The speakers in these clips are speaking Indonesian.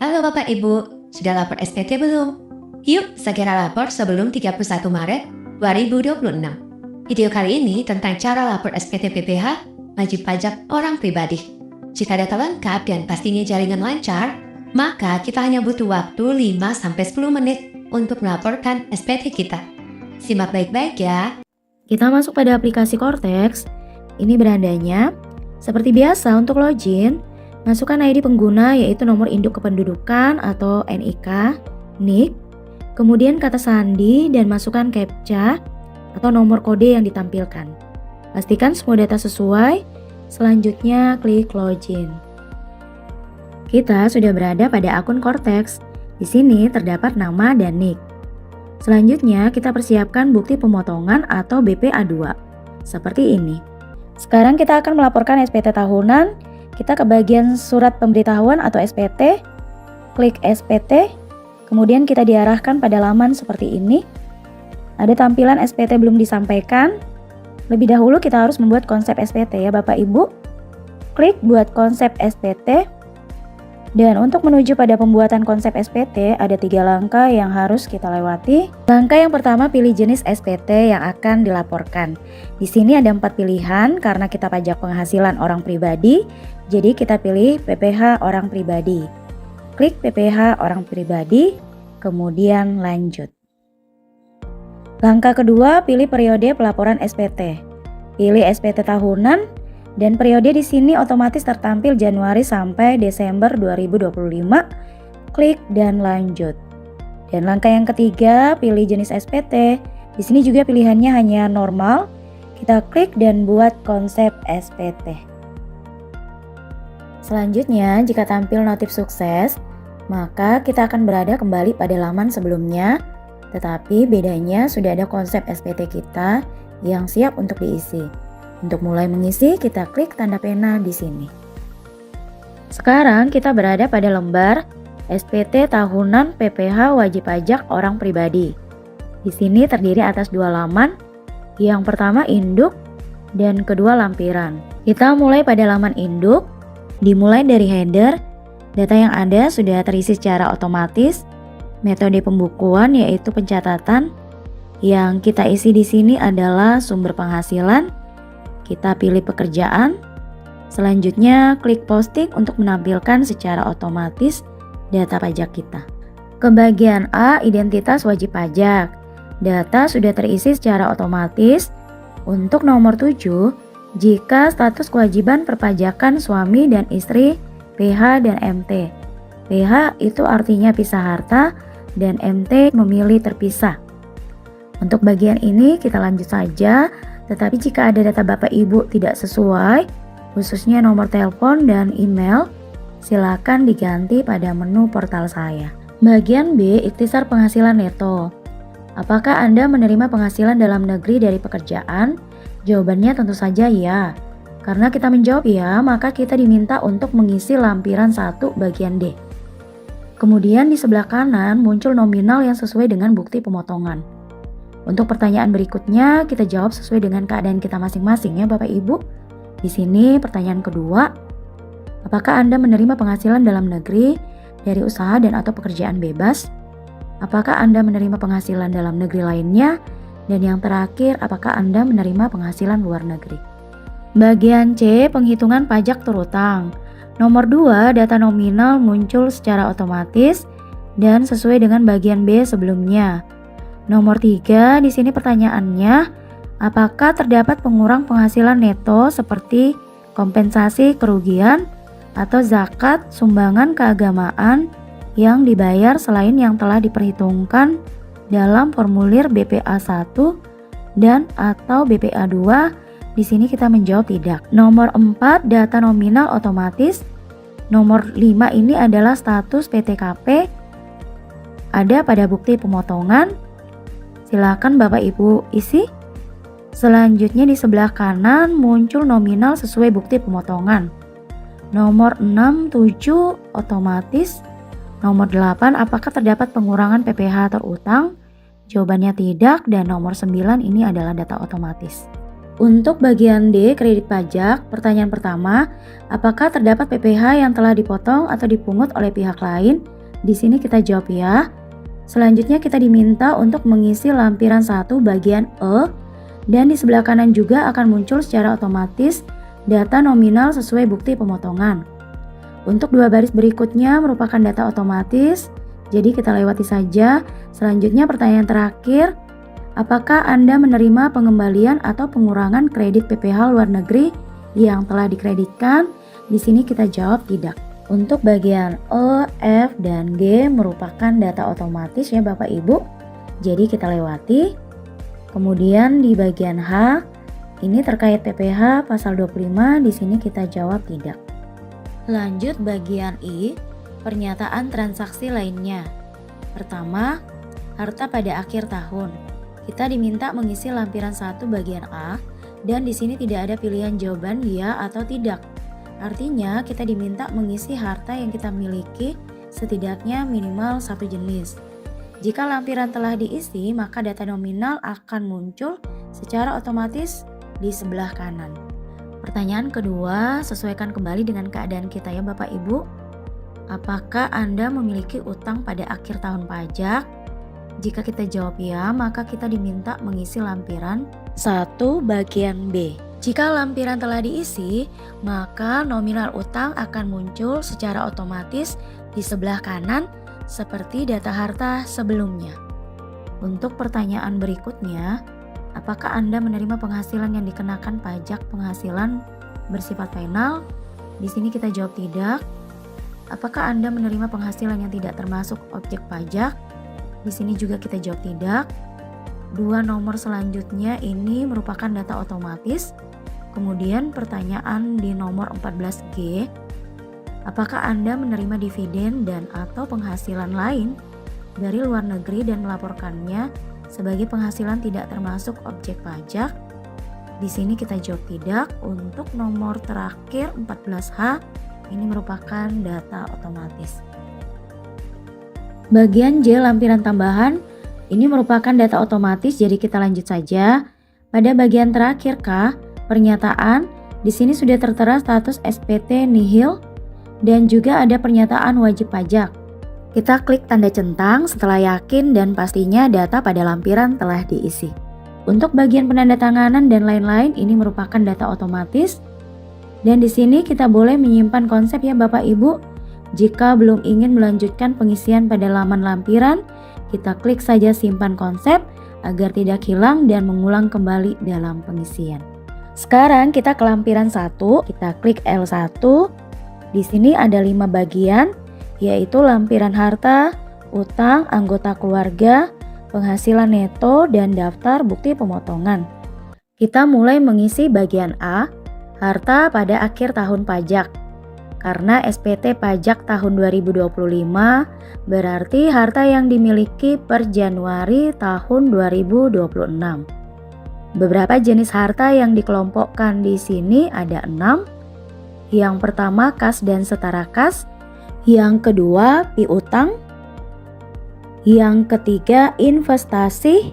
Halo Bapak Ibu, sudah lapor SPT belum? Yuk segera lapor sebelum 31 Maret 2026. Video kali ini tentang cara lapor SPT PPH wajib pajak orang pribadi. Jika data lengkap dan pastinya jaringan lancar, maka kita hanya butuh waktu 5-10 menit untuk melaporkan SPT kita. Simak baik-baik ya. Kita masuk pada aplikasi Cortex. Ini berandanya seperti biasa. Untuk login, masukkan ID pengguna yaitu nomor induk kependudukan atau NIK, NIK, kemudian kata sandi dan masukkan CAPTCHA atau nomor kode yang ditampilkan. Pastikan semua data sesuai. Selanjutnya klik login. Kita sudah berada pada akun Cortex. Di sini terdapat nama dan NIK. Selanjutnya kita persiapkan bukti pemotongan atau BPA2. Seperti ini. Sekarang kita akan melaporkan SPT tahunan. Kita ke bagian surat pemberitahuan atau SPT. Klik SPT. Kemudian kita diarahkan pada laman seperti ini. Ada tampilan SPT belum disampaikan. Lebih dahulu kita harus membuat konsep SPT ya Bapak Ibu. Klik buat konsep SPT. Dan untuk menuju pada pembuatan konsep SPT ada 3 langkah yang harus kita lewati. Langkah yang pertama, pilih jenis SPT yang akan dilaporkan. Di sini ada 4 pilihan karena kita pajak penghasilan orang pribadi. Jadi kita pilih PPH orang pribadi. Klik PPH orang pribadi, kemudian lanjut. Langkah kedua, pilih periode pelaporan SPT. Pilih SPT tahunan. Dan periode di sini otomatis tertampil Januari sampai Desember 2025. Klik dan lanjut. Dan langkah yang ketiga, pilih jenis SPT. Di sini juga pilihannya hanya normal. Kita klik dan buat konsep SPT. Selanjutnya, jika tampil notif sukses, maka kita akan berada kembali pada laman sebelumnya. Tetapi bedanya sudah ada konsep SPT kita yang siap untuk diisi. Untuk mulai mengisi, kita klik tanda pena di sini. Sekarang kita berada pada lembar SPT tahunan PPH wajib pajak orang pribadi. Di sini terdiri atas 2 laman. Yang pertama induk dan kedua lampiran. Kita mulai pada laman induk. Dimulai dari header. Data yang ada sudah terisi secara otomatis. Metode pembukuan yaitu pencatatan. Yang kita isi di sini adalah sumber penghasilan. Kita pilih pekerjaan. Selanjutnya klik posting untuk menampilkan secara otomatis data pajak kita. Ke bagian A, identitas wajib pajak. Data sudah terisi secara otomatis. Untuk nomor 7, jika status kewajiban perpajakan suami dan istri PH dan MT. PH itu artinya pisah harta dan MT memilih terpisah. Untuk bagian ini kita lanjut saja. Tetapi jika ada data Bapak Ibu tidak sesuai, khususnya nomor telepon dan email, silakan diganti pada menu portal saya. Bagian B, ikhtisar penghasilan neto. Apakah Anda menerima penghasilan dalam negeri dari pekerjaan? Jawabannya tentu saja ya. Karena kita menjawab ya, maka kita diminta untuk mengisi lampiran 1 bagian D. Kemudian di sebelah kanan muncul nominal yang sesuai dengan bukti pemotongan. Untuk pertanyaan berikutnya, kita jawab sesuai dengan keadaan kita masing-masing ya Bapak Ibu. Di sini pertanyaan kedua, apakah Anda menerima penghasilan dalam negeri dari usaha dan atau pekerjaan bebas? Apakah Anda menerima penghasilan dalam negeri lainnya? Dan yang terakhir, apakah Anda menerima penghasilan luar negeri? Bagian C, penghitungan pajak terutang. Nomor 2, data nominal muncul secara otomatis dan sesuai dengan bagian B sebelumnya. Nomor 3, di sini pertanyaannya, apakah terdapat pengurang penghasilan neto seperti kompensasi kerugian atau zakat sumbangan keagamaan yang dibayar selain yang telah diperhitungkan dalam formulir BPA1 dan atau BPA2? Di sini kita menjawab tidak. Nomor 4, data nominal otomatis. Nomor 5 ini adalah status PTKP ada pada bukti pemotongan. Silakan Bapak Ibu isi. Selanjutnya di sebelah kanan muncul nominal sesuai bukti pemotongan. Nomor 6, 7 otomatis. Nomor 8, apakah terdapat pengurangan PPH terutang? Jawabannya tidak. Dan nomor 9 ini adalah data otomatis. Untuk bagian D, kredit pajak, pertanyaan pertama, apakah terdapat PPh yang telah dipotong atau dipungut oleh pihak lain? Di sini kita jawab ya. Selanjutnya kita diminta untuk mengisi lampiran 1 bagian E, dan di sebelah kanan juga akan muncul secara otomatis data nominal sesuai bukti pemotongan. Untuk 2 baris berikutnya merupakan data otomatis, jadi kita lewati saja. Selanjutnya pertanyaan terakhir, apakah Anda menerima pengembalian atau pengurangan kredit PPh luar negeri yang telah dikreditkan? Di sini kita jawab tidak. Untuk bagian E, F, dan G merupakan data otomatis ya Bapak Ibu, jadi kita lewati. Kemudian di bagian H, ini terkait PPh pasal 25, di sini kita jawab tidak. Lanjut bagian I, pernyataan transaksi lainnya. Pertama, harta pada akhir tahun. Kita diminta mengisi lampiran 1 bagian A, dan di sini tidak ada pilihan jawaban ya atau tidak. Artinya kita diminta mengisi harta yang kita miliki setidaknya minimal 1 jenis. Jika lampiran telah diisi, maka data nominal akan muncul secara otomatis di sebelah kanan. Pertanyaan kedua, sesuaikan kembali dengan keadaan kita ya Bapak Ibu. Apakah Anda memiliki utang pada akhir tahun pajak? Jika kita jawab ya, maka kita diminta mengisi lampiran 1 bagian B. Jika lampiran telah diisi, maka nominal utang akan muncul secara otomatis di sebelah kanan seperti data harta sebelumnya. Untuk pertanyaan berikutnya, apakah Anda menerima penghasilan yang dikenakan pajak penghasilan bersifat final? Di sini kita jawab tidak. Apakah Anda menerima penghasilan yang tidak termasuk objek pajak? Di sini juga kita jawab tidak. 2 nomor selanjutnya ini merupakan data otomatis. Kemudian pertanyaan di nomor 14G, apakah Anda menerima dividen dan atau penghasilan lain dari luar negeri dan melaporkannya sebagai penghasilan tidak termasuk objek pajak? Di sini kita jawab tidak. Untuk nomor terakhir 14H, ini merupakan data otomatis. Bagian J, lampiran tambahan, ini merupakan data otomatis, jadi kita lanjut saja. Pada bagian terakhir K, pernyataan, di sini sudah tertera status SPT nihil dan juga ada pernyataan wajib pajak. Kita klik tanda centang setelah yakin dan pastinya data pada lampiran telah diisi. Untuk bagian penandatanganan dan lain-lain ini merupakan data otomatis. Dan di sini kita boleh menyimpan konsep ya Bapak Ibu. Jika belum ingin melanjutkan pengisian pada laman lampiran, kita klik saja simpan konsep agar tidak hilang dan mengulang kembali dalam pengisian. Sekarang kita ke lampiran 1, kita klik L1. Di sini ada 5 bagian, yaitu lampiran harta, utang, anggota keluarga, penghasilan neto, dan daftar bukti pemotongan. Kita mulai mengisi bagian A, harta pada akhir tahun pajak. Karena SPT pajak tahun 2025 berarti harta yang dimiliki per Januari tahun 2026. Beberapa jenis harta yang dikelompokkan di sini ada 6. Yang pertama kas dan setara kas, yang kedua piutang, yang ketiga investasi,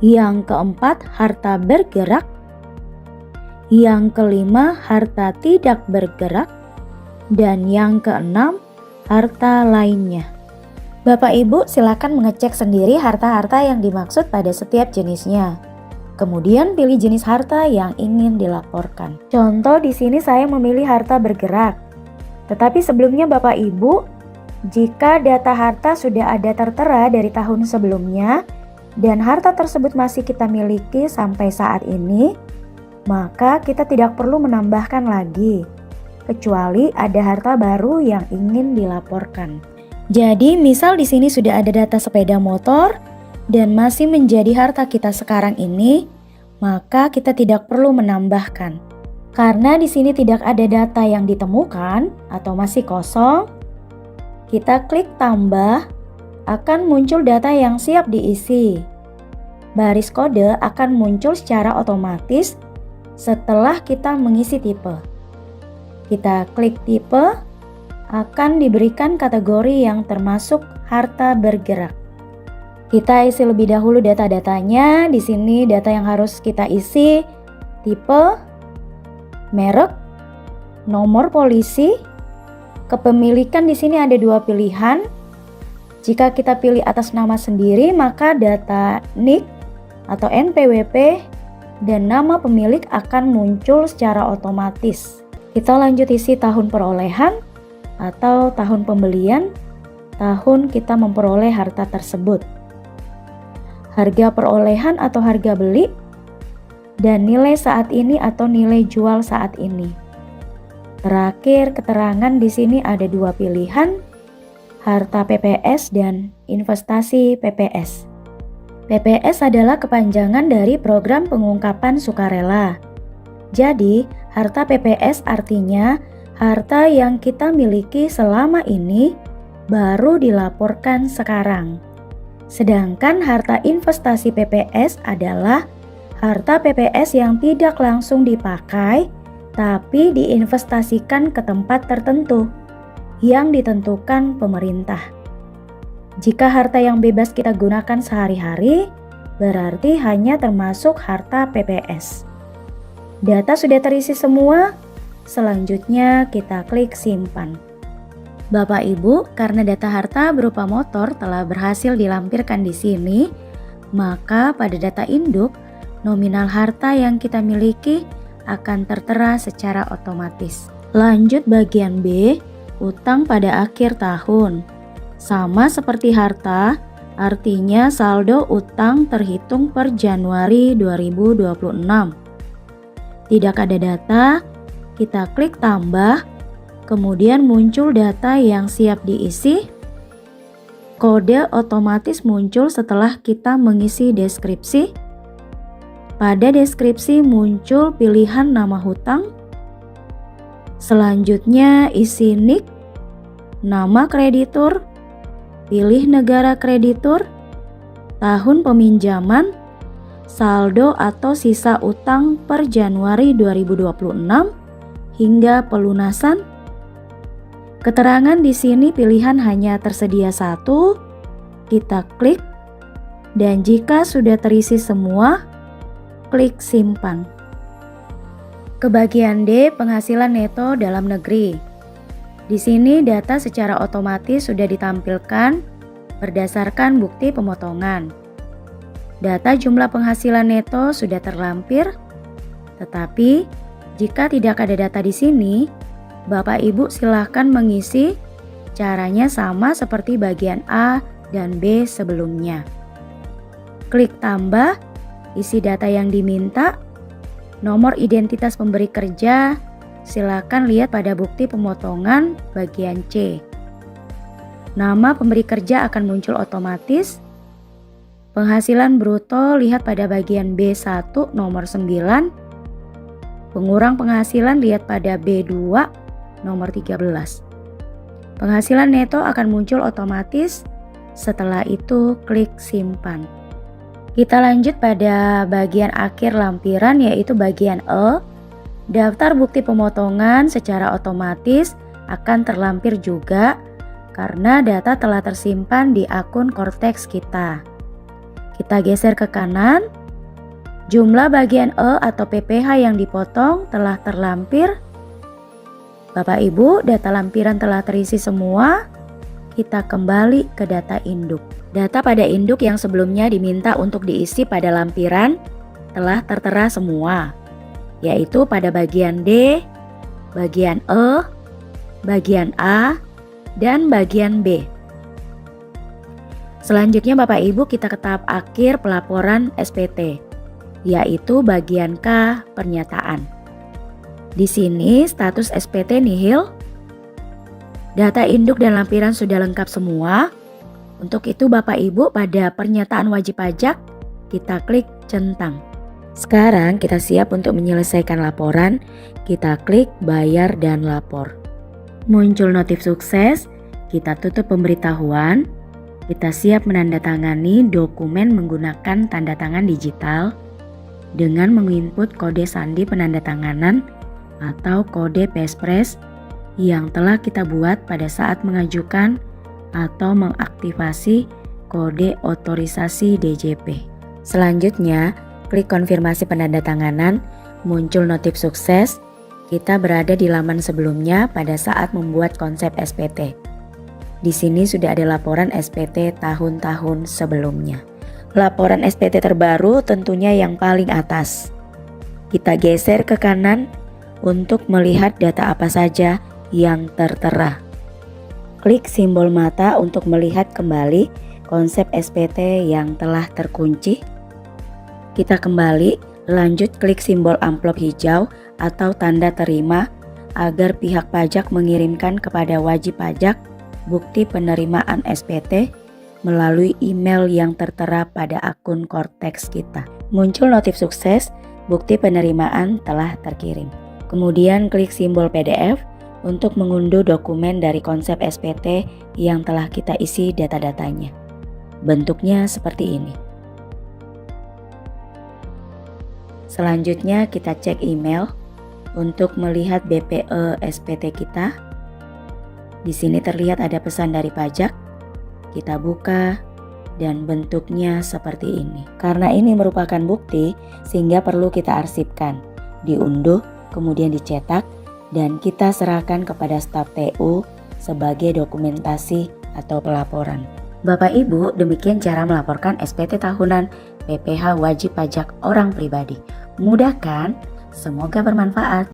yang keempat harta bergerak, yang kelima harta tidak bergerak, dan yang keenam harta lainnya. Bapak Ibu silakan mengecek sendiri harta-harta yang dimaksud pada setiap jenisnya. Kemudian pilih jenis harta yang ingin dilaporkan. Contoh di sini saya memilih harta bergerak. Tetapi sebelumnya Bapak Ibu, jika data harta sudah ada tertera dari tahun sebelumnya dan harta tersebut masih kita miliki sampai saat ini, maka kita tidak perlu menambahkan lagi, kecuali ada harta baru yang ingin dilaporkan. Jadi misal di sini sudah ada data sepeda motor dan masih menjadi harta kita sekarang ini, maka kita tidak perlu menambahkan. Karena di sini tidak ada data yang ditemukan atau masih kosong, kita klik tambah, akan muncul data yang siap diisi. Baris kode akan muncul secara otomatis setelah kita mengisi tipe. Kita klik tipe, akan diberikan kategori yang termasuk harta bergerak. Kita isi lebih dahulu data-datanya. Di sini data yang harus kita isi: tipe, merek, nomor polisi, kepemilikan. Di sini ada 2 pilihan. Jika kita pilih atas nama sendiri, maka data NIK atau NPWP dan nama pemilik akan muncul secara otomatis. Kita lanjut isi tahun perolehan atau tahun pembelian, tahun kita memperoleh harta tersebut, harga perolehan atau harga beli, dan nilai saat ini atau nilai jual saat ini. Terakhir, keterangan di sini ada 2 pilihan, harta PPS dan investasi PPS. PPS adalah kepanjangan dari program pengungkapan sukarela. Jadi, harta PPS artinya harta yang kita miliki selama ini baru dilaporkan sekarang. Sedangkan harta investasi PPS adalah harta PPS yang tidak langsung dipakai, tapi diinvestasikan ke tempat tertentu yang ditentukan pemerintah. Jika harta yang bebas kita gunakan sehari-hari, berarti hanya termasuk harta PPS. Data sudah terisi semua, selanjutnya kita klik simpan. Bapak Ibu, karena data harta berupa motor telah berhasil dilampirkan di sini, maka pada data induk, nominal harta yang kita miliki akan tertera secara otomatis. Lanjut bagian B, utang pada akhir tahun. Sama seperti harta, artinya saldo utang terhitung per Januari 2026. Tidak ada data, kita klik tambah, kemudian muncul data yang siap diisi. Kode otomatis muncul setelah kita mengisi deskripsi. Pada deskripsi muncul pilihan nama hutang. Selanjutnya isi NIK, nama kreditur, pilih negara kreditur, tahun peminjaman, saldo atau sisa utang per Januari 2026 hingga pelunasan. Keterangan di sini pilihan hanya tersedia 1, kita klik, dan jika sudah terisi semua, klik simpan. Ke bagian D, penghasilan neto dalam negeri. Di sini data secara otomatis sudah ditampilkan berdasarkan bukti pemotongan. Data jumlah penghasilan neto sudah terlampir, tetapi jika tidak ada data di sini, Bapak Ibu silahkan mengisi. Caranya sama seperti bagian A dan B sebelumnya. Klik tambah, isi data yang diminta, nomor identitas pemberi kerja. Silakan lihat pada bukti pemotongan bagian C. Nama pemberi kerja akan muncul otomatis. Penghasilan bruto lihat pada bagian B1 nomor 9. Pengurang penghasilan lihat pada B2 nomor 13. Penghasilan neto akan muncul otomatis. Setelah itu klik simpan. Kita lanjut pada bagian akhir lampiran, yaitu bagian E. Daftar bukti pemotongan secara otomatis akan terlampir juga karena data telah tersimpan di akun Cortex kita. Kita geser ke kanan. Jumlah bagian E atau PPH yang dipotong telah terlampir. Bapak Ibu, data lampiran telah terisi semua. Kita kembali ke data induk. Data pada induk yang sebelumnya diminta untuk diisi pada lampiran telah tertera semua, yaitu pada bagian D, bagian E, bagian A, dan bagian B. Selanjutnya Bapak Ibu kita ke tahap akhir pelaporan SPT, yaitu bagian K, pernyataan. Di sini status SPT nihil. Data induk dan lampiran sudah lengkap semua. Untuk itu Bapak Ibu pada pernyataan wajib pajak kita klik centang. Sekarang kita siap untuk menyelesaikan laporan. Kita klik bayar dan lapor. Muncul notif sukses, kita tutup pemberitahuan. Kita siap menandatangani dokumen menggunakan tanda tangan digital dengan menginput kode sandi penandatanganan atau kode Passphrase yang telah kita buat pada saat mengajukan atau mengaktifasi kode otorisasi DJP. Selanjutnya, klik konfirmasi penandatanganan, muncul notif sukses. Kita berada di laman sebelumnya pada saat membuat konsep SPT. Di sini sudah ada laporan SPT tahun-tahun sebelumnya. Laporan SPT terbaru tentunya yang paling atas. Kita geser ke kanan untuk melihat data apa saja yang tertera. Klik simbol mata untuk melihat kembali konsep SPT yang telah terkunci. Kita kembali, lanjut klik simbol amplop hijau atau tanda terima agar pihak pajak mengirimkan kepada wajib pajak bukti penerimaan SPT melalui email yang tertera pada akun Cortex kita. Muncul notif sukses, bukti penerimaan telah terkirim. Kemudian klik simbol PDF untuk mengunduh dokumen dari konsep SPT yang telah kita isi data-datanya. Bentuknya seperti ini. Selanjutnya kita cek email untuk melihat BPE SPT kita. Di sini terlihat ada pesan dari pajak. Kita buka dan bentuknya seperti ini. Karena ini merupakan bukti sehingga perlu kita arsipkan, diunduh, kemudian dicetak dan kita serahkan kepada staf TU sebagai dokumentasi atau pelaporan. Bapak Ibu, demikian cara melaporkan SPT tahunan PPh wajib pajak orang pribadi. Mudah kan? Semoga bermanfaat.